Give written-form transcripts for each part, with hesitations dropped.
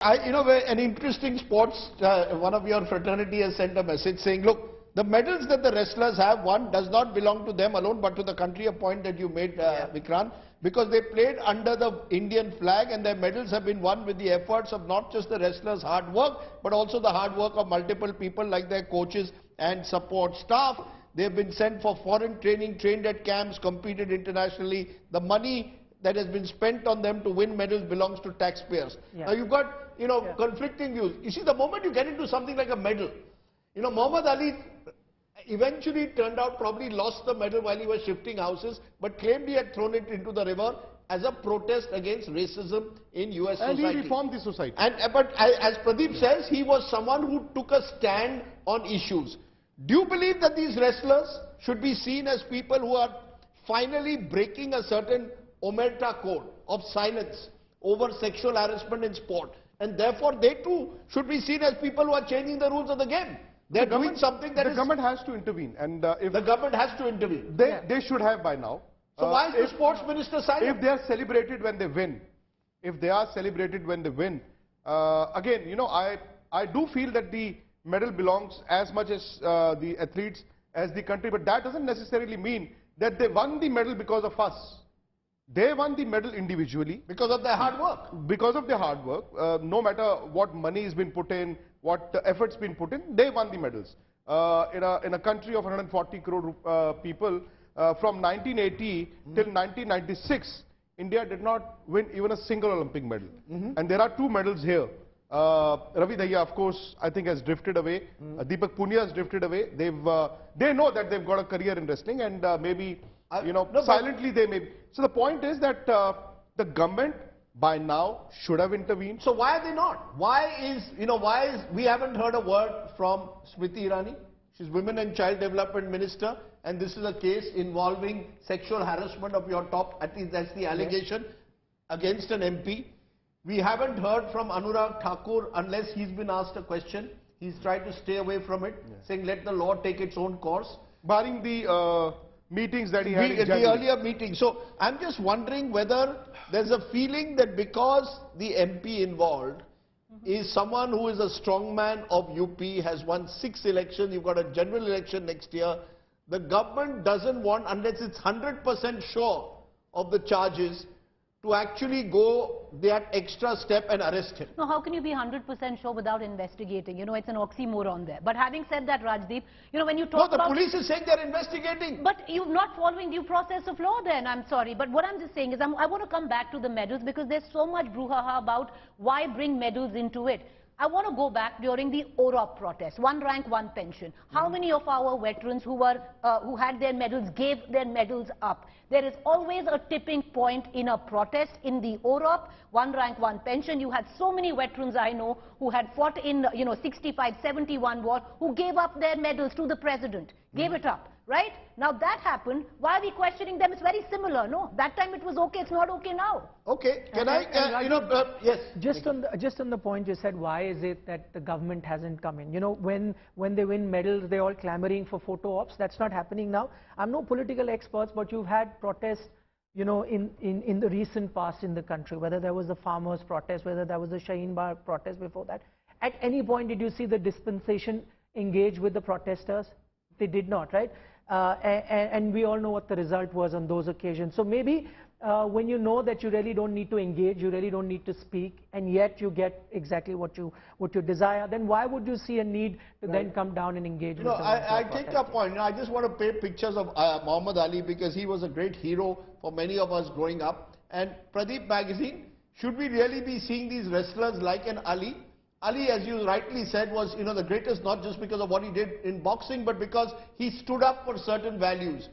An interesting sports, one of your fraternity has sent a message saying, look, the medals that the wrestlers have won does not belong to them alone, but to the country, a point that you made, Vikrant, because they played under the Indian flag and their medals have been won with the efforts of not just the wrestlers' hard work, but also the hard work of multiple people like their coaches and support staff. They have been sent for foreign training, trained at camps, competed internationally. The money that has been spent on them to win medals belongs to taxpayers. Now you've got, conflicting views. You see, the moment you get into something like a medal, Muhammad Ali eventually turned out probably lost the medal while he was shifting houses, but claimed he had thrown it into the river as a protest against racism in US society. And he reformed the society. But as Pradeep says, he was someone who took a stand on issues. Do you believe that these wrestlers should be seen as people who are finally breaking a certain omerta code of silence over sexual harassment in sport, and therefore they too should be seen as people who are changing the rules of the game? They're doing something that the government has to intervene, and if the government has to intervene, they should have by now. So why is the sports minister silent? If they are celebrated when they win, again, I do feel that the medal belongs as much as the athletes as the country, but that doesn't necessarily mean that they won the medal because of us. They won the medal individually. Because of their hard work. Because of their hard work. No matter what money has been put in, what efforts been put in, they won the medals. In a country of 140 crore people, from 1980 till 1996, India did not win even a single Olympic medal. And there are two medals here. Ravi Dahiya, of course, I think has drifted away. Deepak Punia has drifted away. They know that they've got a career in wrestling, and maybe silently they may. So the point is that the government by now should have intervened. So why are they not? Why is we haven't heard a word from Smriti Irani? She's Women and Child Development Minister, and this is a case involving sexual harassment of your top, at least that's the allegation, against an MP. We haven't heard from Anurag Thakur unless he's been asked a question. He's tried to stay away from it, saying let the law take its own course. Barring the meetings that he had in the earlier meeting. So I'm just wondering whether there's a feeling that because the MP involved is someone who is a strongman of UP, has won 6 elections, you've got a general election next year, the government doesn't want, unless it's 100% sure of the charges, to actually go that extra step and arrest him. No, how can you be 100% sure without investigating? It's an oxymoron there. But having said that, Rajdeep, when you talk about... No, the police is saying they're investigating. But you're not following due process of law then, I'm sorry. But what I'm just saying is I want to come back to the medals because there's so much brouhaha about why bring medals into it. I want to go back during the OROP protest, one rank, one pension. How many of our veterans who had their medals gave their medals up? There is always a tipping point in a protest in the OROP, one rank, one pension. You had so many veterans I know who had fought in, 65, 71 war, who gave up their medals to the president, gave it up. Right? Now that happened. Why are we questioning them? It's very similar, no? That time it was okay, it's not okay now. Okay, can yes. Just on the point you said, why is it that the government hasn't come in? When they win medals, they're all clamoring for photo ops. That's not happening now. I'm no political expert, but you've had protests, in the recent past in the country, whether there was the farmers' protest, whether there was the Shaheen Bagh protest before that. At any point, did you see the dispensation engage with the protesters? They did not, right? And we all know what the result was on those occasions. So maybe when you know that you really don't need to engage, you really don't need to speak, and yet you get exactly what you desire, then why would you see a need to then come down and engage with them? I take your point. I just want to paint pictures of Muhammad Ali because he was a great hero for many of us growing up. And Pradeep magazine, should we really be seeing these wrestlers like an Ali? Ali, as you rightly said, was the greatest not just because of what he did in boxing, but because he stood up for certain values.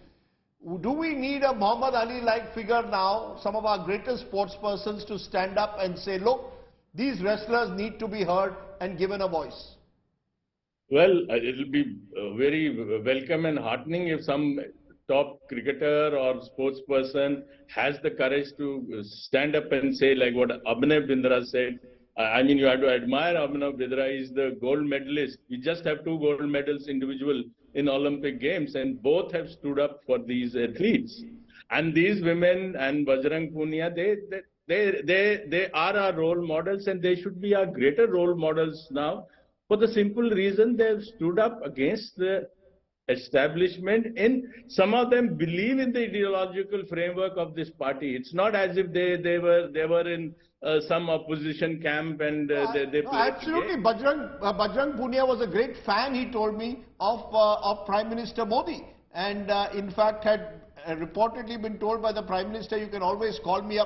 Do we need a Muhammad Ali-like figure now, some of our greatest sports persons, to stand up and say, look, these wrestlers need to be heard and given a voice? Well, it'll be very welcome and heartening if some top cricketer or sports person has the courage to stand up and say, like what Abhinav Bindra said. I mean, you have to admire Abhinav Bindra. Is the gold medalist. We just have 2 gold medals individual in Olympic Games, and both have stood up for these athletes. And these women and Bajrang Punia, They are our role models, and they should be our greater role models now, for the simple reason they've stood up against the establishment. And some of them believe in the ideological framework of this party. It's not as if they were in some opposition camp and they No, played absolutely. the game. Bajrang Punia was a great fan, he told me, of Prime Minister Modi, and in fact had reportedly been told by the Prime Minister, you can always call me up